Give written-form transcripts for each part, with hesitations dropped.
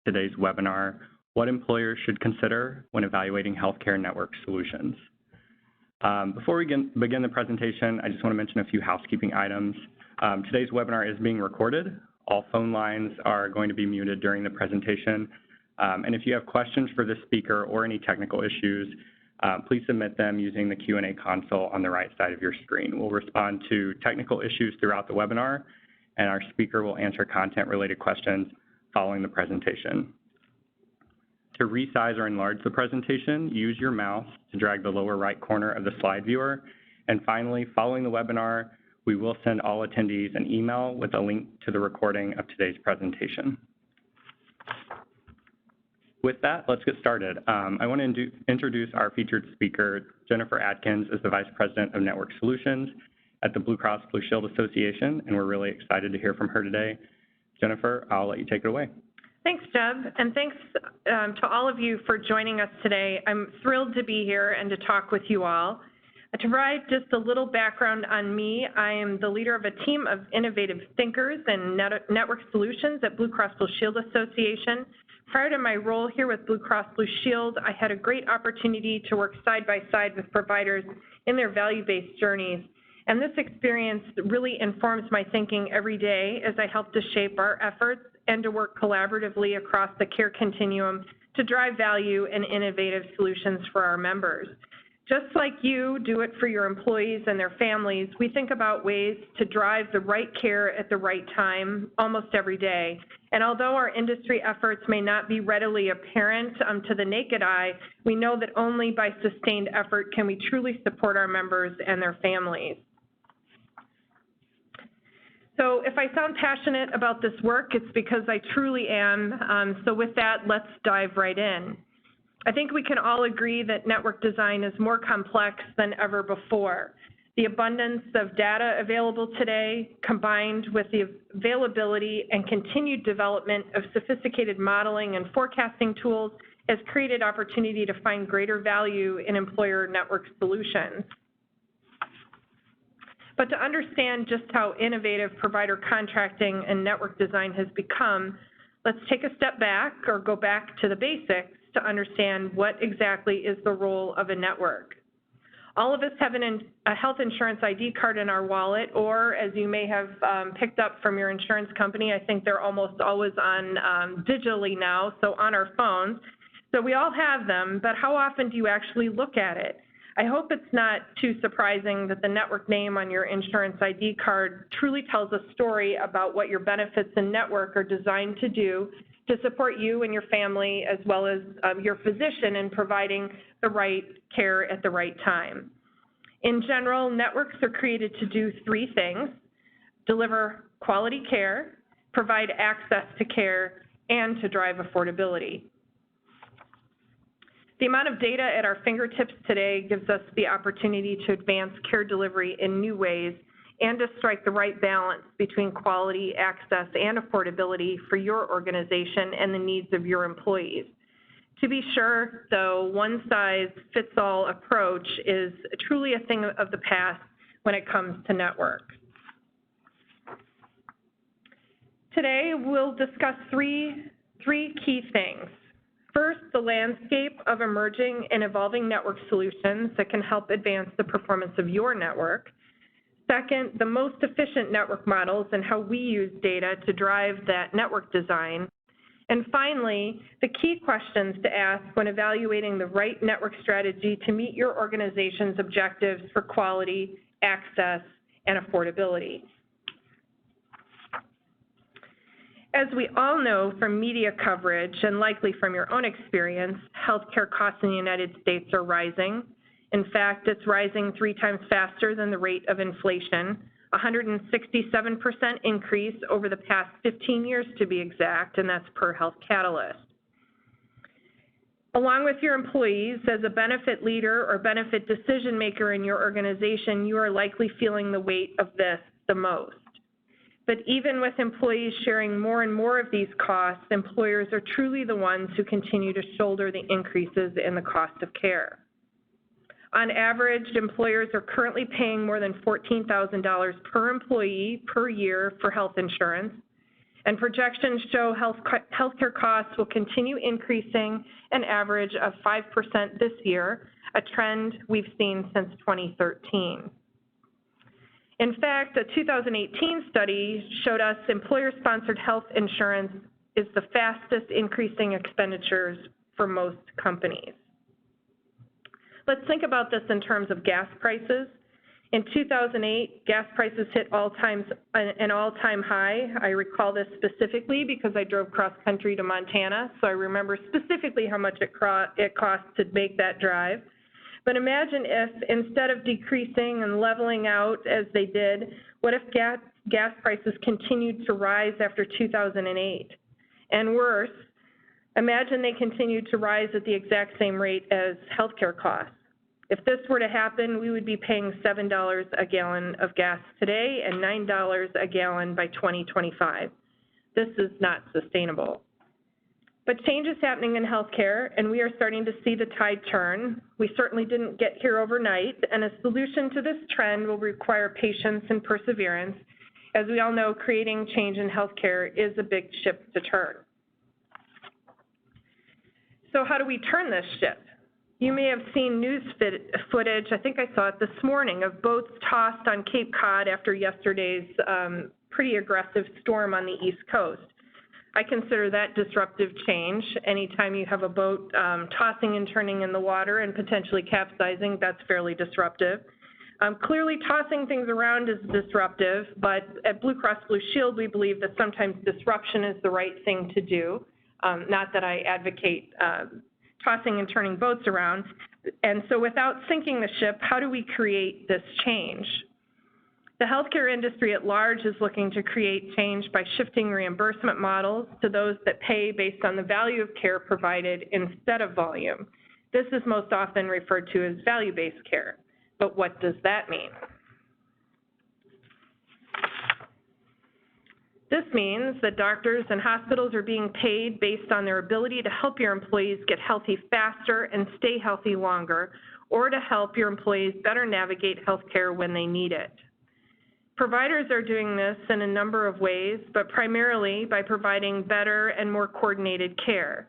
today's webinar, What Employers Should Consider When Evaluating Healthcare Network Solutions. Before we begin the presentation, I just want to mention a few housekeeping items. Today's webinar is being recorded. All phone lines are going to be muted during the presentation. And if you have questions for the speaker or any technical issues, please submit them using the Q&A console on the right side of your screen. We'll respond to technical issues throughout the webinar, and our speaker will answer content-related questions following the presentation. To resize or enlarge the presentation, use your mouse to drag the lower right corner of the slide viewer. And finally, following the webinar, we will send all attendees an email with a link to the recording of today's presentation. With that, let's get started. I want to introduce our featured speaker. Jennifer Adkins is the Vice President of Network Solutions at the Blue Cross Blue Shield Association, and we're really excited to hear from her today. Jennifer, I'll let you take it away. Thanks, Deb, and thanks to all of you for joining us today. I'm thrilled to be here and to talk with you all. To provide just a little background on me, I am the leader of a team of innovative thinkers and network solutions at Blue Cross Blue Shield Association. Prior to my role here with Blue Cross Blue Shield, I had a great opportunity to work side by side with providers in their value-based journeys. And this experience really informs my thinking every day as I help to shape our efforts and to work collaboratively across the care continuum to drive value and innovative solutions for our members. Just like you do it for your employees and their families, we think about ways to drive the right care at the right time almost every day. And although our industry efforts may not be readily apparent to the naked eye, we know that only by sustained effort can we truly support our members and their families. So if I sound passionate about this work, it's because I truly am. So with that, let's dive right in. I think we can all agree that network design is more complex than ever before. The abundance of data available today, combined with the availability and continued development of sophisticated modeling and forecasting tools, has created opportunity to find greater value in employer network solutions. But to understand just how innovative provider contracting and network design has become, let's take a step back or go back to the basics to understand what exactly is the role of a network. All of us have a health insurance ID card in our wallet, or as you may have picked up from your insurance company, I think they're almost always on digitally now, so on our phones. So we all have them, but how often do you actually look at it? I hope it's not too surprising that the network name on your insurance ID card truly tells a story about what your benefits and network are designed to do to support you and your family, as well as your physician in providing the right care at the right time. In general, networks are created to do three things: deliver quality care, provide access to care, and to drive affordability. The amount of data at our fingertips today gives us the opportunity to advance care delivery in new ways and to strike the right balance between quality, access, and affordability for your organization and the needs of your employees. To be sure, though, one-size-fits-all approach is truly a thing of the past when it comes to networks. Today, we'll discuss three key things. First, the landscape of emerging and evolving network solutions that can help advance the performance of your network. Second, the most efficient network models and how we use data to drive that network design. And finally, the key questions to ask when evaluating the right network strategy to meet your organization's objectives for quality, access, and affordability. As we all know from media coverage and likely from your own experience, healthcare costs in the United States are rising. In fact, it's rising 3 times faster than the rate of inflation, 167% increase over the past 15 years to be exact, and that's per Health Catalyst. Along with your employees, as a benefit leader or benefit decision maker in your organization, you are likely feeling the weight of this the most. But even with employees sharing more and more of these costs, employers are truly the ones who continue to shoulder the increases in the cost of care. On average, employers are currently paying more than $14,000 per employee per year for health insurance. And projections show healthcare costs will continue increasing an average of 5% this year, a trend we've seen since 2013. In fact, a 2018 study showed us employer-sponsored health insurance is the fastest increasing expenditures for most companies. Let's think about this in terms of gas prices. In 2008, gas prices hit an all-time high. I recall this specifically because I drove cross-country to Montana, so I remember specifically how much it cost to make that drive. But imagine if, instead of decreasing and leveling out as they did, what if gas prices continued to rise after 2008? And worse, imagine they continued to rise at the exact same rate as healthcare costs. If this were to happen, we would be paying $7 a gallon of gas today and $9 a gallon by 2025. This is not sustainable. But change is happening in healthcare, and we are starting to see the tide turn. We certainly didn't get here overnight, and a solution to this trend will require patience and perseverance. As we all know, creating change in healthcare is a big ship to turn. So how do we turn this ship? You may have seen news footage, I think I saw it this morning, of boats tossed on Cape Cod after yesterday's pretty aggressive storm on the East Coast. I consider that disruptive change. Anytime you have a boat tossing and turning in the water and potentially capsizing, that's fairly disruptive. Clearly, tossing things around is disruptive, but at Blue Cross Blue Shield, we believe that sometimes disruption is the right thing to do. Not that I advocate tossing and turning boats around. And so without sinking the ship, how do we create this change? The healthcare industry at large is looking to create change by shifting reimbursement models to those that pay based on the value of care provided instead of volume. This is most often referred to as value-based care. But what does that mean? This means that doctors and hospitals are being paid based on their ability to help your employees get healthy faster and stay healthy longer, or to help your employees better navigate healthcare when they need it. Providers are doing this in a number of ways, but primarily by providing better and more coordinated care.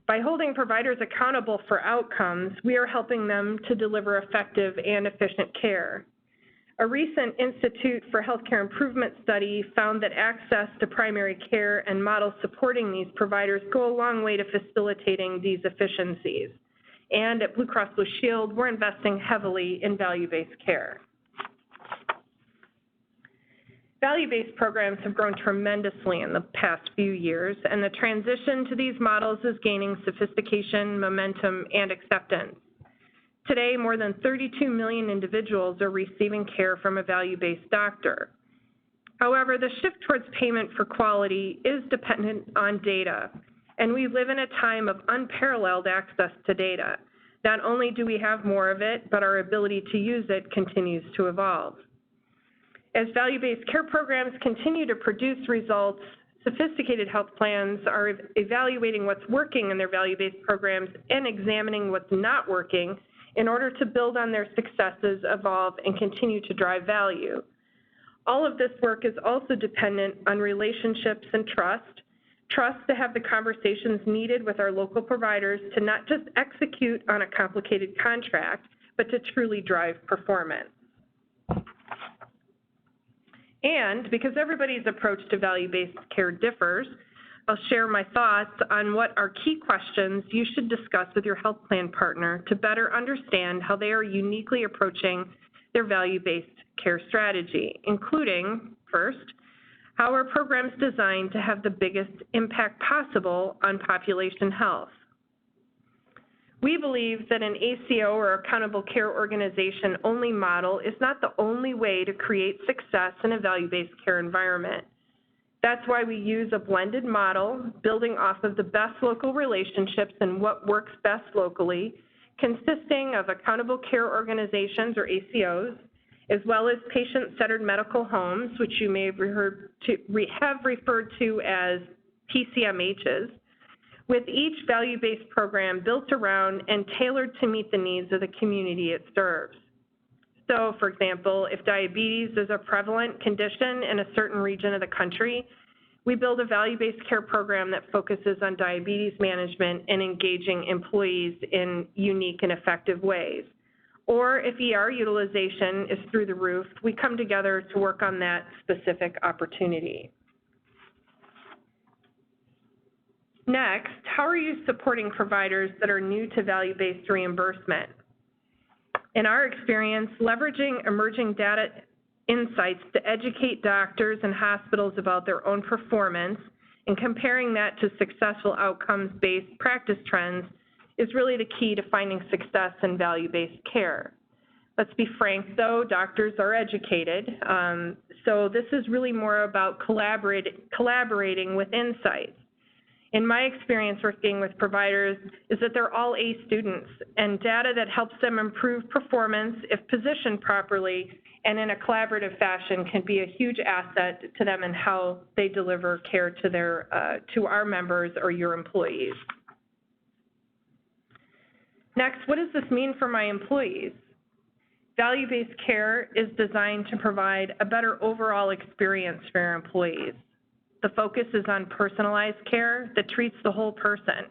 By holding providers accountable for outcomes, we are helping them to deliver effective and efficient care. A recent Institute for Healthcare Improvement study found that access to primary care and models supporting these providers go a long way to facilitating these efficiencies. And at Blue Cross Blue Shield, we're investing heavily in value-based care. Value-based programs have grown tremendously in the past few years, and the transition to these models is gaining sophistication, momentum, and acceptance. Today, more than 32 million individuals are receiving care from a value-based doctor. However, the shift towards payment for quality is dependent on data, and we live in a time of unparalleled access to data. Not only do we have more of it, but our ability to use it continues to evolve. As value-based care programs continue to produce results, sophisticated health plans are evaluating what's working in their value-based programs and examining what's not working in order to build on their successes, evolve, and continue to drive value. All of this work is also dependent on relationships and trust to have the conversations needed with our local providers to not just execute on a complicated contract, but to truly drive performance. And because everybody's approach to value-based care differs, I'll share my thoughts on what are key questions you should discuss with your health plan partner to better understand how they are uniquely approaching their value-based care strategy, including, first, how are programs designed to have the biggest impact possible on population health? We believe that an ACO or accountable care organization only model is not the only way to create success in a value-based care environment. That's why we use a blended model, building off of the best local relationships and what works best locally, consisting of accountable care organizations or ACOs, as well as patient-centered medical homes, which you may have referred to as PCMHs, with each value-based program built around and tailored to meet the needs of the community it serves. So, for example, if diabetes is a prevalent condition in a certain region of the country, we build a value-based care program that focuses on diabetes management and engaging employees in unique and effective ways. Or if ER utilization is through the roof, we come together to work on that specific opportunity. Next, how are you supporting providers that are new to value-based reimbursement? In our experience, leveraging emerging data insights to educate doctors and hospitals about their own performance and comparing that to successful outcomes-based practice trends is really the key to finding success in value-based care. Let's be frank, though, doctors are educated, so this is really more about collaborating with insights. In my experience working with providers is that they're all A students, and data that helps them improve performance if positioned properly and in a collaborative fashion can be a huge asset to them in how they deliver care to our members or your employees. Next, what does this mean for my employees? Value-based care is designed to provide a better overall experience for your employees. The focus is on personalized care that treats the whole person.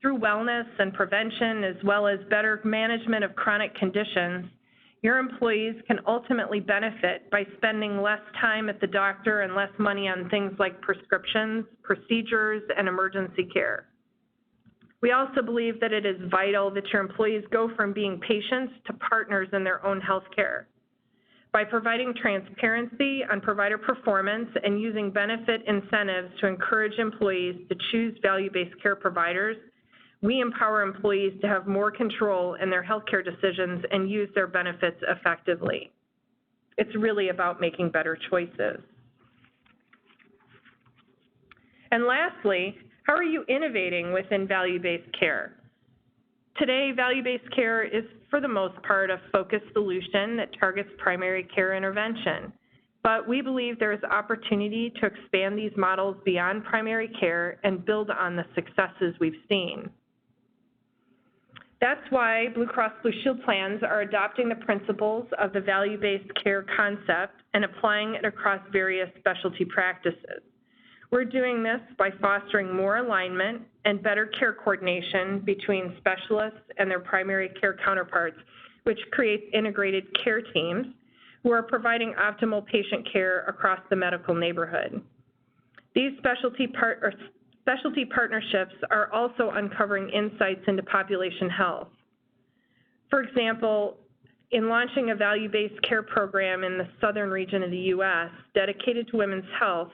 Through wellness and prevention, as well as better management of chronic conditions, your employees can ultimately benefit by spending less time at the doctor and less money on things like prescriptions, procedures, and emergency care. We also believe that it is vital that your employees go from being patients to partners in their own health care. By providing transparency on provider performance and using benefit incentives to encourage employees to choose value-based care providers, we empower employees to have more control in their healthcare decisions and use their benefits effectively. It's really about making better choices. And lastly, how are you innovating within value-based care? Today, value-based care is, for the most part, a focused solution that targets primary care intervention. But we believe there is opportunity to expand these models beyond primary care and build on the successes we've seen. That's why Blue Cross Blue Shield plans are adopting the principles of the value-based care concept and applying it across various specialty practices. We're doing this by fostering more alignment and better care coordination between specialists and their primary care counterparts, which creates integrated care teams who are providing optimal patient care across the medical neighborhood. These specialty partnerships are also uncovering insights into population health. For example, in launching a value-based care program in the southern region of the U.S. dedicated to women's health,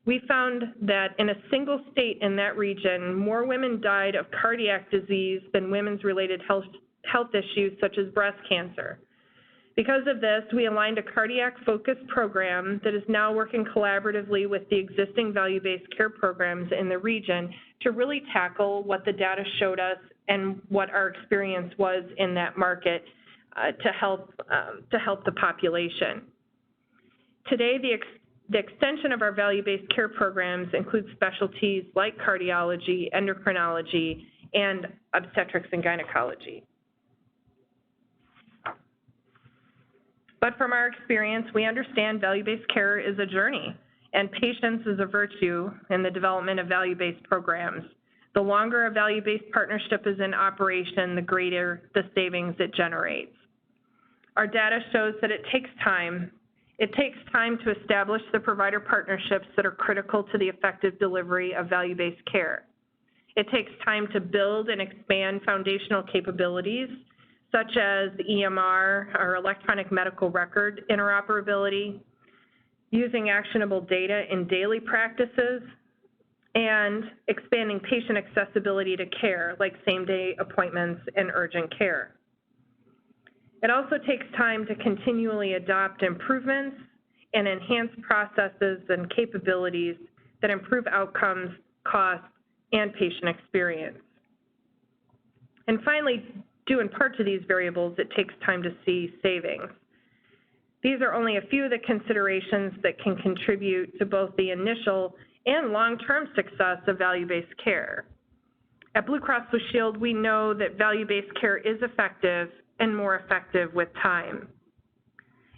we found that in a single state in that region, more women died of cardiac disease than women's related health issues such as breast cancer. Because of this, we aligned a cardiac-focused program that is now working collaboratively with the existing value-based care programs in the region to really tackle what the data showed us and what our experience was in that market to help the population. Today, the extension of our value-based care programs includes specialties like cardiology, endocrinology, and obstetrics and gynecology. But from our experience, we understand value-based care is a journey, and patience is a virtue in the development of value-based programs. The longer a value-based partnership is in operation, the greater the savings it generates. Our data shows that it takes time. It takes time to establish the provider partnerships that are critical to the effective delivery of value-based care. It takes time to build and expand foundational capabilities, such as EMR, or electronic medical record interoperability, using actionable data in daily practices, and expanding patient accessibility to care, like same-day appointments and urgent care. It also takes time to continually adopt improvements and enhance processes and capabilities that improve outcomes, costs, and patient experience. And finally, due in part to these variables, it takes time to see savings. These are only a few of the considerations that can contribute to both the initial and long-term success of value-based care. At Blue Cross Blue Shield, we know that value-based care is effective and more effective with time.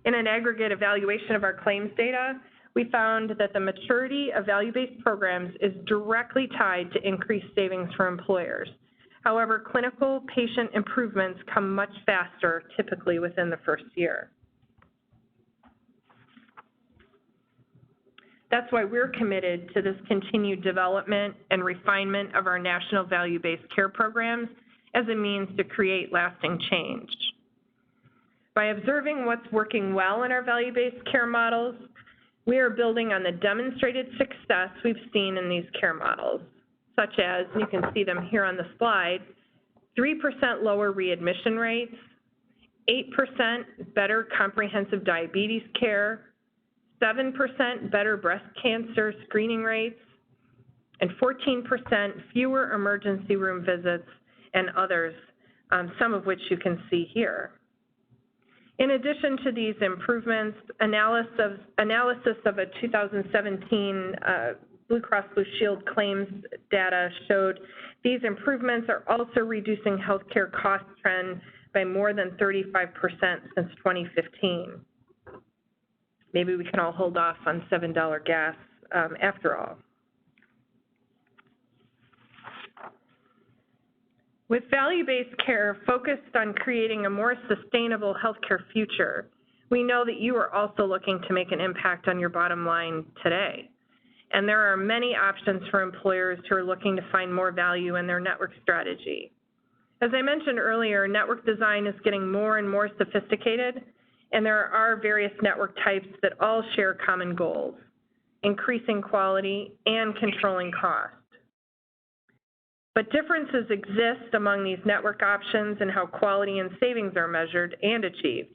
In an aggregate evaluation of our claims data, we found that the maturity of value-based programs is directly tied to increased savings for employers. However, clinical patient improvements come much faster, typically within the first year. That's why we're committed to this continued development and refinement of our national value-based care programs as a means to create lasting change. By observing what's working well in our value-based care models, we are building on the demonstrated success we've seen in these care models, such as, you can see them here on the slide, 3% lower readmission rates, 8% better comprehensive diabetes care, 7% better breast cancer screening rates, and 14% fewer emergency room visits, and others, some of which you can see here. In addition to these improvements, analysis of a 2017 Blue Cross Blue Shield claims data showed these improvements are also reducing healthcare cost trend by more than 35% since 2015. Maybe we can all hold off on $7 gas after all. With value-based care focused on creating a more sustainable healthcare future, we know that you are also looking to make an impact on your bottom line today. And there are many options for employers who are looking to find more value in their network strategy. As I mentioned earlier, network design is getting more and more sophisticated, and there are various network types that all share common goals: increasing quality and controlling cost. But differences exist among these network options and how quality and savings are measured and achieved.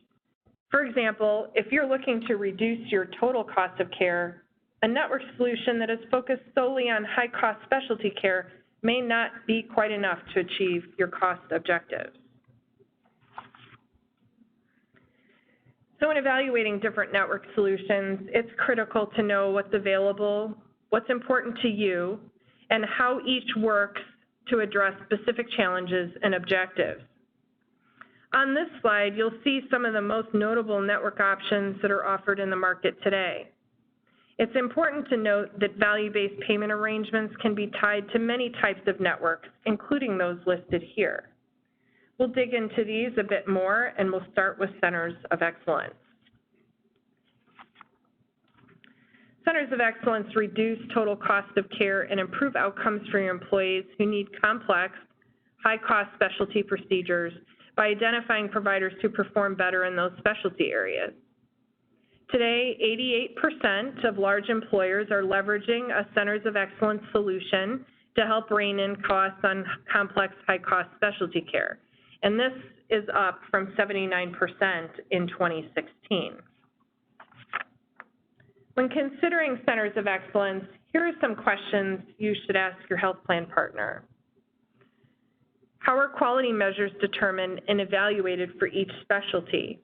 For example, if you're looking to reduce your total cost of care, a network solution that is focused solely on high-cost specialty care may not be quite enough to achieve your cost objectives. So in evaluating different network solutions, it's critical to know what's available, what's important to you, and how each works to address specific challenges and objectives. On this slide, you'll see some of the most notable network options that are offered in the market today. It's important to note that value-based payment arrangements can be tied to many types of networks, including those listed here. We'll dig into these a bit more, and we'll start with Centers of Excellence. Centers of Excellence reduce total cost of care and improve outcomes for your employees who need complex, high-cost specialty procedures by identifying providers who perform better in those specialty areas. Today, 88% of large employers are leveraging a Centers of Excellence solution to help rein in costs on complex, high-cost specialty care, and this is up from 79% in 2016. When considering Centers of Excellence, here are some questions you should ask your health plan partner. How are quality measures determined and evaluated for each specialty?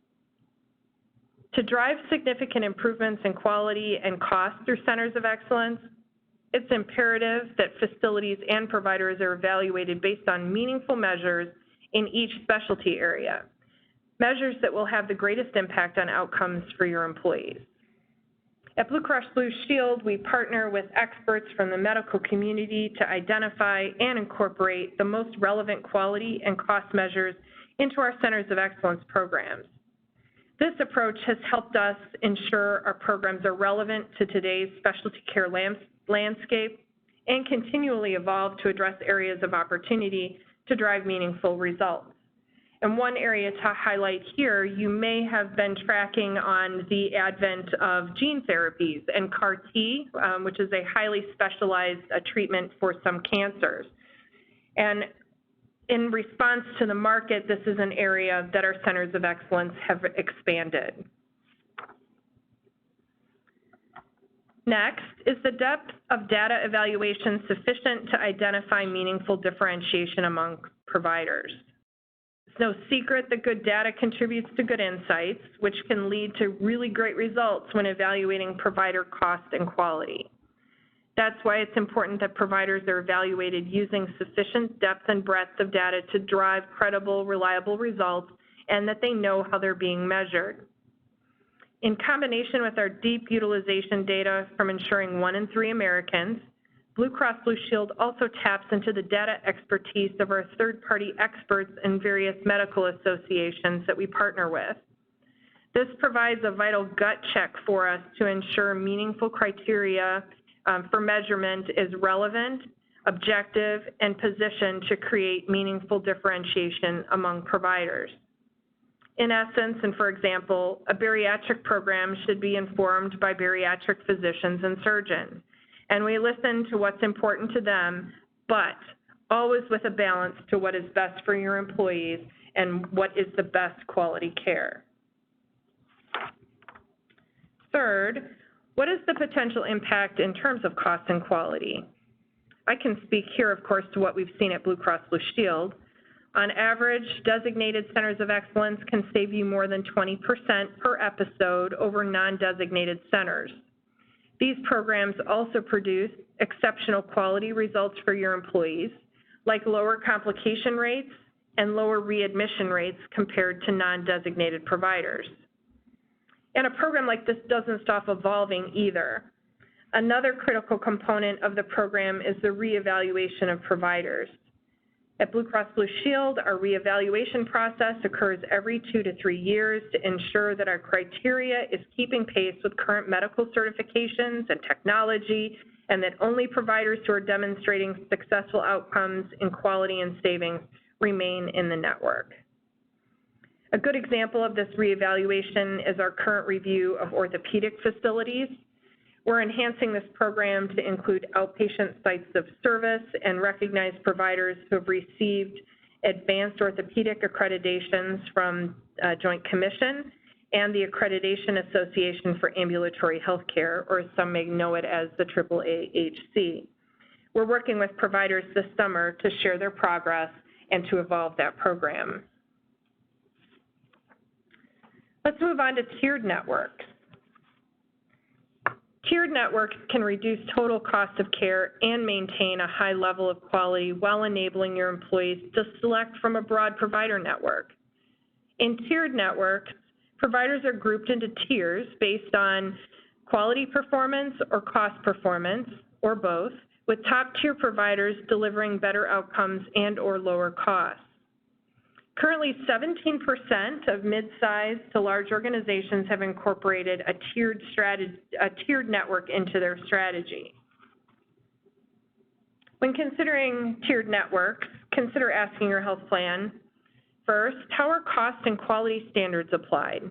To drive significant improvements in quality and cost through Centers of Excellence, it's imperative that facilities and providers are evaluated based on meaningful measures in each specialty area, measures that will have the greatest impact on outcomes for your employees. At Blue Cross Blue Shield, we partner with experts from the medical community to identify and incorporate the most relevant quality and cost measures into our Centers of Excellence programs. This approach has helped us ensure our programs are relevant to today's specialty care landscape and continually evolve to address areas of opportunity to drive meaningful results. And one area to highlight here, you may have been tracking on the advent of gene therapies and CAR-T, which is a highly specialized treatment for some cancers. And in response to the market, this is an area that our Centers of Excellence have expanded. Next, is the depth of data evaluation sufficient to identify meaningful differentiation among providers? It's no secret that good data contributes to good insights, which can lead to really great results when evaluating provider cost and quality. That's why it's important that providers are evaluated using sufficient depth and breadth of data to drive credible, reliable results, and that they know how they're being measured. In combination with our deep utilization data from ensuring 1 in 3 Americans, Blue Cross Blue Shield also taps into the data expertise of our third-party experts in various medical associations that we partner with. This provides a vital gut check for us to ensure meaningful criteria for measurement is relevant, objective, and positioned to create meaningful differentiation among providers. In essence, and for example, a bariatric program should be informed by bariatric physicians and surgeons, and we listen to what's important to them, but always with a balance to what is best for your employees and what is the best quality care. Third, what is the potential impact in terms of cost and quality? I can speak here, of course, to what we've seen at Blue Cross Blue Shield. On average, designated centers of excellence can save you more than 20% per episode over non-designated centers. These programs also produce exceptional quality results for your employees, like lower complication rates and lower readmission rates compared to non-designated providers. And a program like this doesn't stop evolving either. Another critical component of the program is the reevaluation of providers. At Blue Cross Blue Shield, our reevaluation process occurs every 2 to 3 years to ensure that our criteria is keeping pace with current medical certifications and technology, and that only providers who are demonstrating successful outcomes in quality and savings remain in the network. A good example of this reevaluation is our current review of orthopedic facilities. We're enhancing this program to include outpatient sites of service and recognize providers who have received advanced orthopedic accreditations from Joint Commission and the Accreditation Association for Ambulatory Healthcare, or some may know it as the AAAHC. We're working with providers this summer to share their progress and to evolve that program. Let's move on to tiered networks. Tiered networks can reduce total cost of care and maintain a high level of quality while enabling your employees to select from a broad provider network. In tiered networks, providers are grouped into tiers based on quality performance or cost performance, or both, with top-tier providers delivering better outcomes and or lower costs. Currently, 17% of mid-sized to large organizations have incorporated a tiered network into their strategy. When considering tiered networks, consider asking your health plan, first, how are cost and quality standards applied?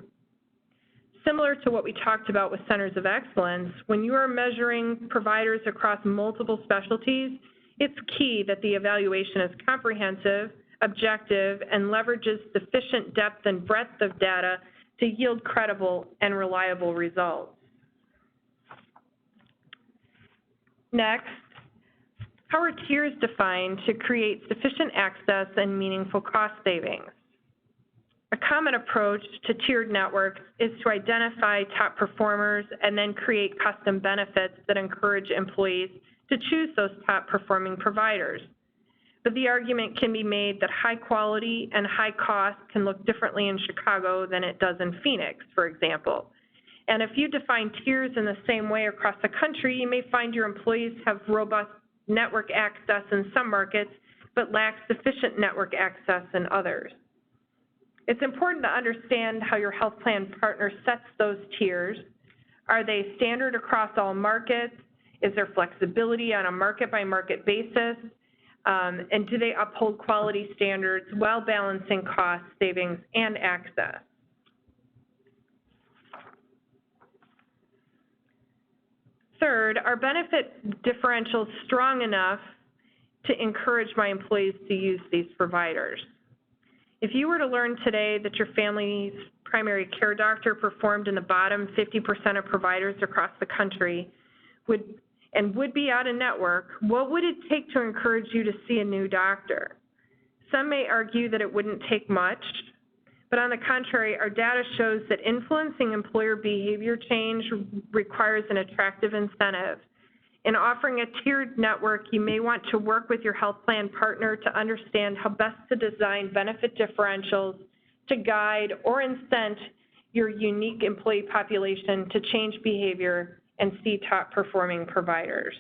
Similar to what we talked about with centers of excellence, when you are measuring providers across multiple specialties, it's key that the evaluation is comprehensive, objective, and leverages sufficient depth and breadth of data to yield credible and reliable results. Next, how are tiers defined to create sufficient access and meaningful cost savings? A common approach to tiered networks is to identify top performers and then create custom benefits that encourage employees to choose those top performing providers. But the argument can be made that high quality and high cost can look differently in Chicago than it does in Phoenix, for example. And if you define tiers in the same way across the country, you may find your employees have robust network access in some markets, but lack sufficient network access in others. It's important to understand how your health plan partner sets those tiers. Are they standard across all markets? Is there flexibility on a market-by-market basis? And do they uphold quality standards while balancing cost, savings, and access? Third, are benefit differentials strong enough to encourage my employees to use these providers? If you were to learn today that your family's primary care doctor performed in the bottom 50% of providers across the country would be out of network, what would it take to encourage you to see a new doctor? Some may argue that it wouldn't take much, but on the contrary, our data shows that influencing employer behavior change requires an attractive incentive. In offering a tiered network, you may want to work with your health plan partner to understand how best to design benefit differentials to guide or incent your unique employee population to change behavior and see top performing providers.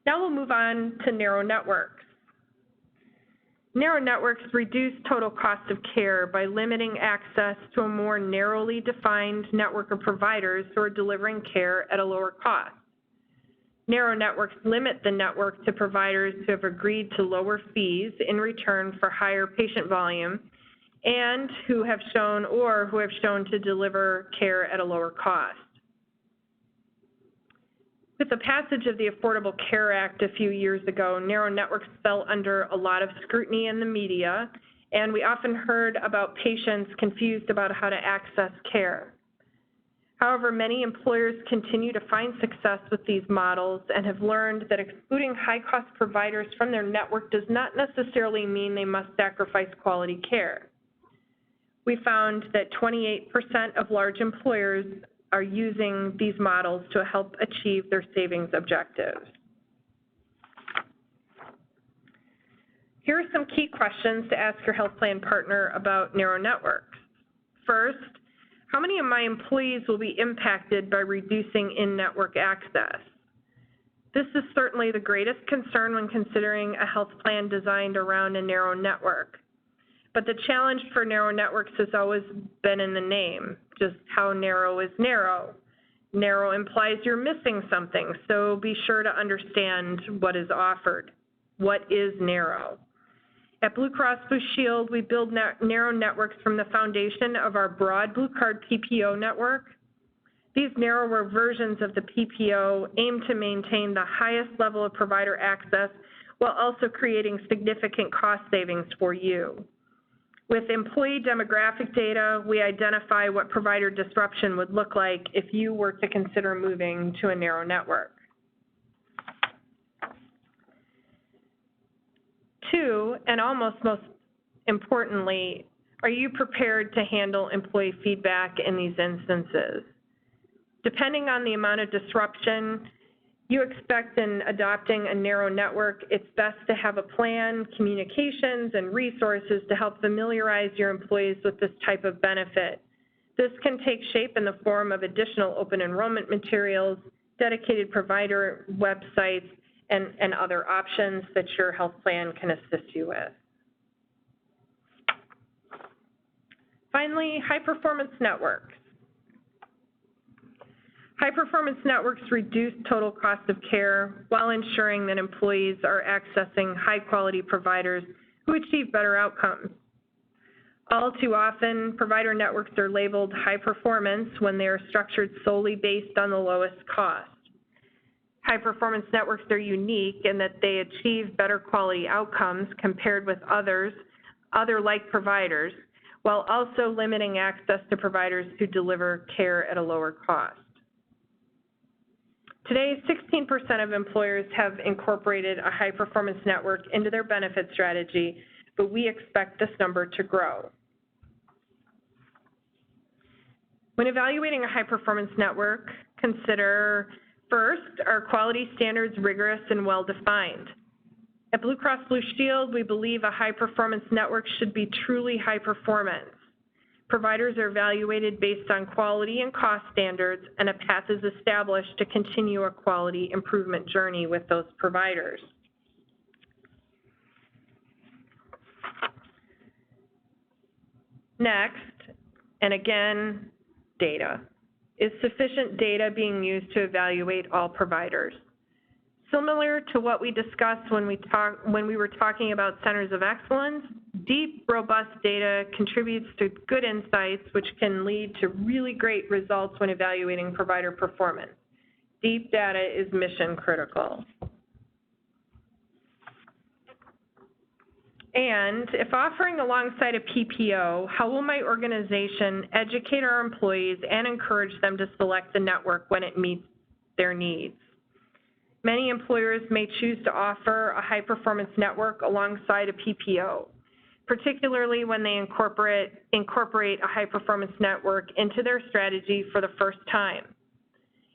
Now we'll move on to narrow networks. Narrow networks reduce total cost of care by limiting access to a more narrowly defined network of providers who are delivering care at a lower cost. Narrow networks limit the network to providers who have agreed to lower fees in return for higher patient volume and who have shown to deliver care at a lower cost. With the passage of the Affordable Care Act a few years ago, narrow networks fell under a lot of scrutiny in the media, and we often heard about patients confused about how to access care. However, many employers continue to find success with these models and have learned that excluding high-cost providers from their network does not necessarily mean they must sacrifice quality care. We found that 28% of large employers are using these models to help achieve their savings objectives. Here are some key questions to ask your health plan partner about narrow networks. First, how many of my employees will be impacted by reducing in-network access? This is certainly the greatest concern when considering a health plan designed around a narrow network. But the challenge for narrow networks has always been in the name, just how narrow is narrow. Narrow implies you're missing something, so be sure to understand what is offered. What is narrow? At Blue Cross Blue Shield, we build narrow networks from the foundation of our broad Blue Card PPO network. These narrower versions of the PPO aim to maintain the highest level of provider access while also creating significant cost savings for you. With employee demographic data, we identify what provider disruption would look like if you were to consider moving to a narrow network. 2, and almost most importantly, are you prepared to handle employee feedback in these instances? Depending on the amount of disruption you expect in adopting a narrow network, it's best to have a plan, communications, and resources to help familiarize your employees with this type of benefit. This can take shape in the form of additional open enrollment materials, dedicated provider websites, and other options that your health plan can assist you with. Finally, high-performance networks. High-performance networks reduce total cost of care while ensuring that employees are accessing high-quality providers who achieve better outcomes. All too often, provider networks are labeled high performance when they are structured solely based on the lowest cost. High-performance networks are unique in that they achieve better quality outcomes compared with other like providers, while also limiting access to providers who deliver care at a lower cost. Today, 16% of employers have incorporated a high-performance network into their benefit strategy, but we expect this number to grow. When evaluating a high-performance network, consider, first, are quality standards rigorous and well-defined? At Blue Cross Blue Shield, we believe a high-performance network should be truly high performance. Providers are evaluated based on quality and cost standards, and a path is established to continue a quality improvement journey with those providers. Next, and again, data. Is sufficient data being used to evaluate all providers? Similar to what we discussed when we were talking about centers of excellence, deep, robust data contributes to good insights, which can lead to really great results when evaluating provider performance. Deep data is mission critical. And if offering alongside a PPO, how will my organization educate our employees and encourage them to select the network when it meets their needs? Many employers may choose to offer a high-performance network alongside a PPO, particularly when they incorporate a high-performance network into their strategy for the first time.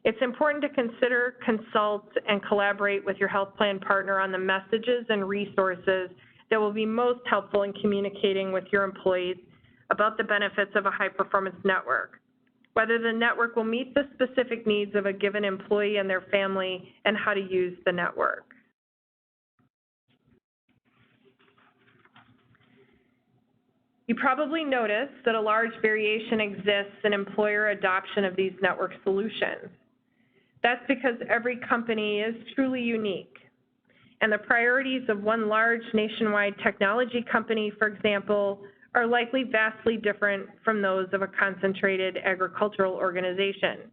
It's important to consider, consult, and collaborate with your health plan partner on the messages and resources that will be most helpful in communicating with your employees about the benefits of a high-performance network, whether the network will meet the specific needs of a given employee and their family, and how to use the network. You probably noticed that a large variation exists in employer adoption of these network solutions. That's because every company is truly unique, and the priorities of one large nationwide technology company, for example, are likely vastly different from those of a concentrated agricultural organization.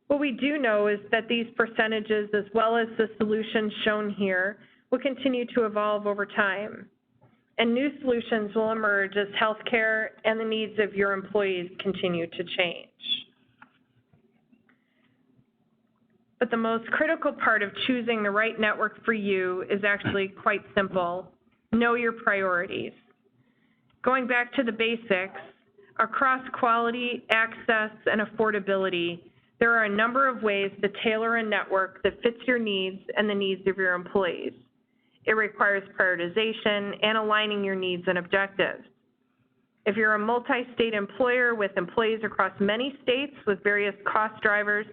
What we do know is that these percentages, as well as the solutions shown here, will continue to evolve over time, and new solutions will emerge as healthcare and the needs of your employees continue to change. But the most critical part of choosing the right network for you is actually quite simple. Know your priorities. Going back to the basics, across quality, access, and affordability, there are a number of ways to tailor a network that fits your needs and the needs of your employees. It requires prioritization and aligning your needs and objectives. If you're a multi-state employer with employees across many states with various cost drivers,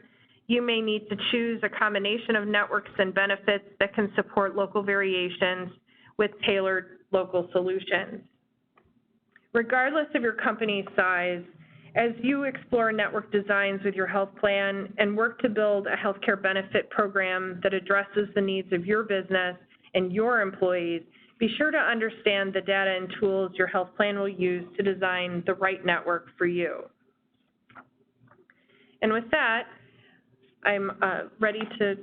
you may need to choose a combination of networks and benefits that can support local variations with tailored local solutions. Regardless of your company's size, as you explore network designs with your health plan and work to build a healthcare benefit program that addresses the needs of your business and your employees, be sure to understand the data and tools your health plan will use to design the right network for you. And with that, I'm ready to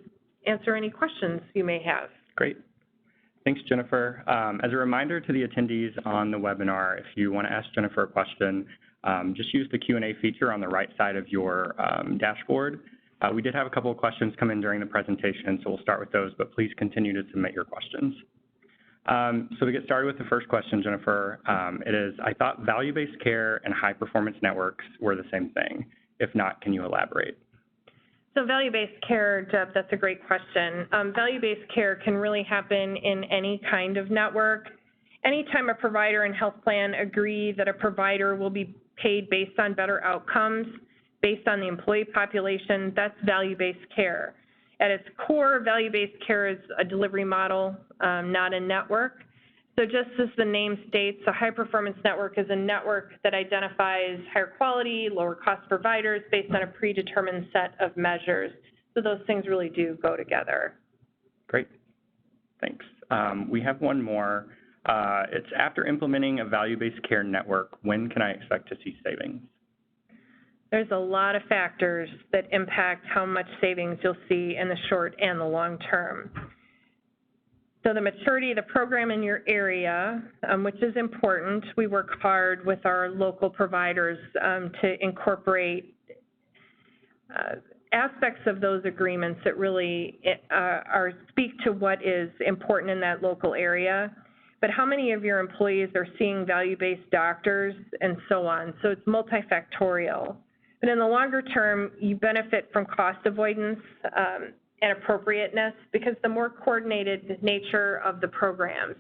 answer any questions you may have. Great. Thanks, Jennifer. As a reminder to the attendees on the webinar, if you want to ask Jennifer a question, just use the Q&A feature on the right side of your dashboard. We did have a couple of questions come in during the presentation, so we'll start with those, but please continue to submit your questions. So to get started with the first question, Jennifer, it is, I thought value-based care and high-performance networks were the same thing. If not, can you elaborate? So value-based care, Deb, that's a great question. Value-based care can really happen in any kind of network. Anytime a provider and health plan agree that a provider will be paid based on better outcomes, based on the employee population, that's value-based care. At its core, value-based care is a delivery model, not a network. So just as the name states, a high-performance network is a network that identifies higher quality, lower cost providers based on a predetermined set of measures. So those things really do go together. Great, thanks. We have one more. It's after implementing a value-based care network, when can I expect to see savings? There's a lot of factors that impact how much savings you'll see in the short and the long term. So the maturity of the program in your area, which is important. We work hard with our local providers to incorporate aspects of those agreements that really speak to what is important in that local area. But how many of your employees are seeing value-based doctors and so on? So it's multifactorial. But in the longer term, you benefit from cost avoidance and appropriateness because the more coordinated nature of the programs.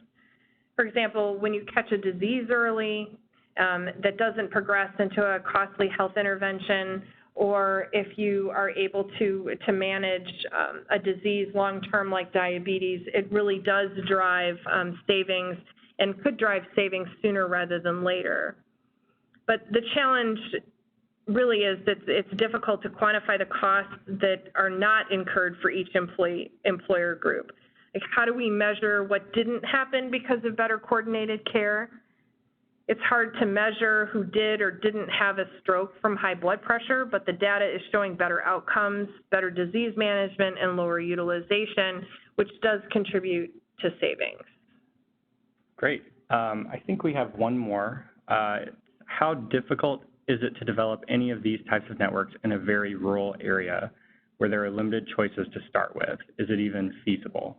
For example, when you catch a disease early that doesn't progress into a costly health intervention, or if you are able to manage a disease long-term like diabetes, it really does drive savings and could drive savings sooner rather than later. But the challenge really is that it's difficult to quantify the costs that are not incurred for each employer group. Like, how do we measure what didn't happen because of better coordinated care? It's hard to measure who did or didn't have a stroke from high blood pressure, but the data is showing better outcomes, better disease management, and lower utilization, which does contribute to savings. Great. I think we have one more. How difficult is it to develop any of these types of networks in a very rural area where there are limited choices to start with? Is it even feasible?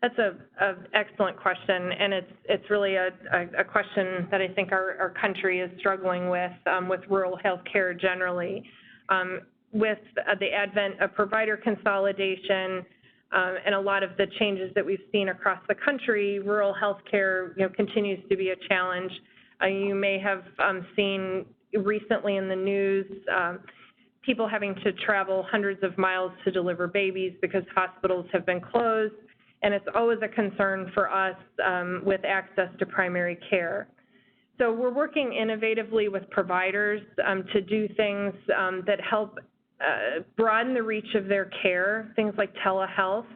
That's an excellent question, and it's really a question that I think our country is struggling with rural healthcare generally. With the advent of provider consolidation, and a lot of the changes that we've seen across the country, rural healthcare, continues to be a challenge. You may have seen recently in the news people having to travel hundreds of miles to deliver babies because hospitals have been closed, and it's always a concern for us with access to primary care. So we're working innovatively with providers to do things that help broaden the reach of their care, things like telehealth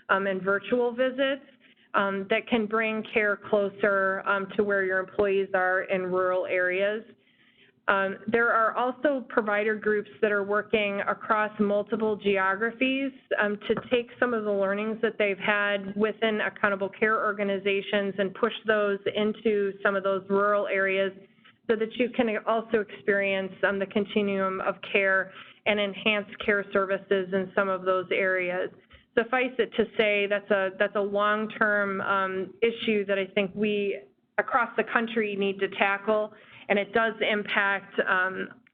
and virtual visits that can bring care closer to where your employees are in rural areas. There are also provider groups that are working across multiple geographies to take some of the learnings that they've had within accountable care organizations and push those into some of those rural areas so that you can also experience the continuum of care and enhanced care services in some of those areas. Suffice it to say, that's a long-term issue that I think we across the country need to tackle, and it does impact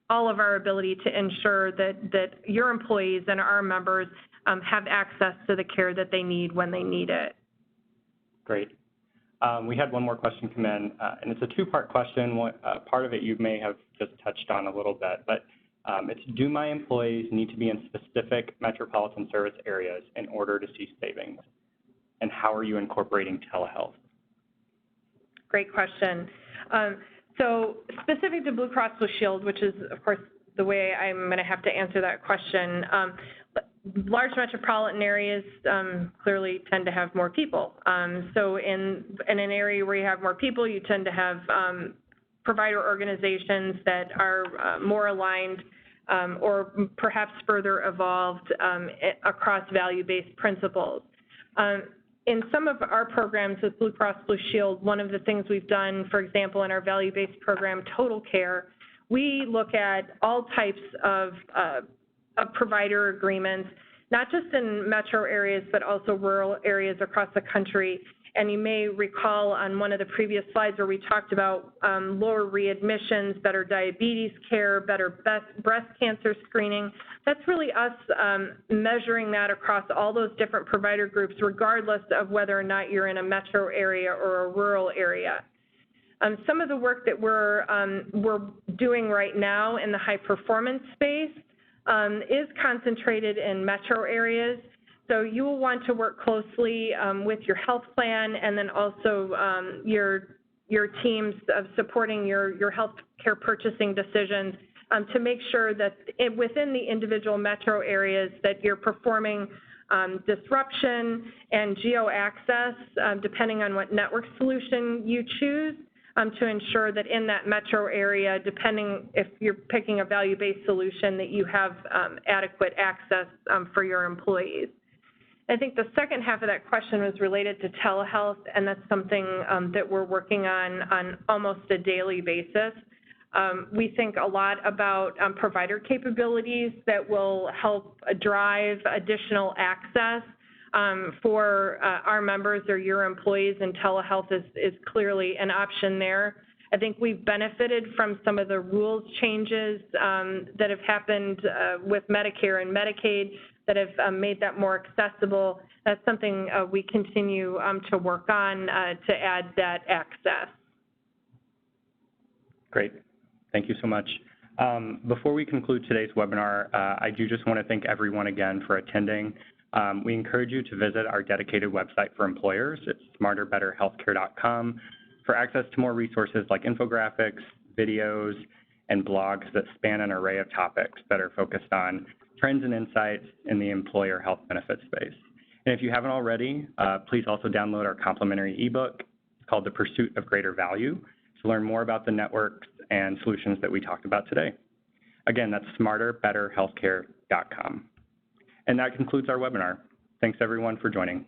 all of our ability to ensure that your employees and our members have access to the care that they need when they need it. Great. We had one more question come in, and it's a two-part question. Part of it you may have just touched on a little bit, but it's, do my employees need to be in specific metropolitan service areas in order to see savings? And how are you incorporating telehealth? Great question. So specific to Blue Cross Blue Shield, which is, of course, the way I'm going to have to answer that question, large metropolitan areas clearly tend to have more people. So in an area where you have more people, you tend to have provider organizations that are more aligned or perhaps further evolved across value-based principles. In some of our programs with Blue Cross Blue Shield, one of the things we've done, for example, in our value-based program, Total Care, we look at all types of provider agreements, not just in metro areas, but also rural areas across the country. And you may recall on one of the previous slides where we talked about lower readmissions, better diabetes care, better breast cancer screening. That's really us measuring that across all those different provider groups, regardless of whether or not you're in a metro area or a rural area. Some of the work that we're doing right now in the high performance space is concentrated in metro areas. So you will want to work closely with your health plan and then also your teams of supporting your health care purchasing decisions to make sure that within the individual metro areas that you're performing disruption and geo-access, depending on what network solution you choose, to ensure that in that metro area, depending if you're picking a value-based solution, that you have adequate access for your employees. I think the second half of that question was related to telehealth, and that's something that we're working on almost a daily basis. We think a lot about provider capabilities that will help drive additional access for our members or your employees, and telehealth is clearly an option there. I think we've benefited from some of the rules changes that have happened with Medicare and Medicaid that have made that more accessible. That's something we continue to work on to add that access. Great. Thank you so much. Before we conclude today's webinar, I do just want to thank everyone again for attending. We encourage you to visit our dedicated website for employers. It's smarterbetterhealthcare.com for access to more resources like infographics, videos, and blogs that span an array of topics that are focused on trends and insights in the employer health benefit space. And if you haven't already, please also download our complimentary ebook called The Pursuit of Greater Value to learn more about the networks and solutions that we talked about today. Again, that's smarterbetterhealthcare.com. And that concludes our webinar. Thanks everyone for joining.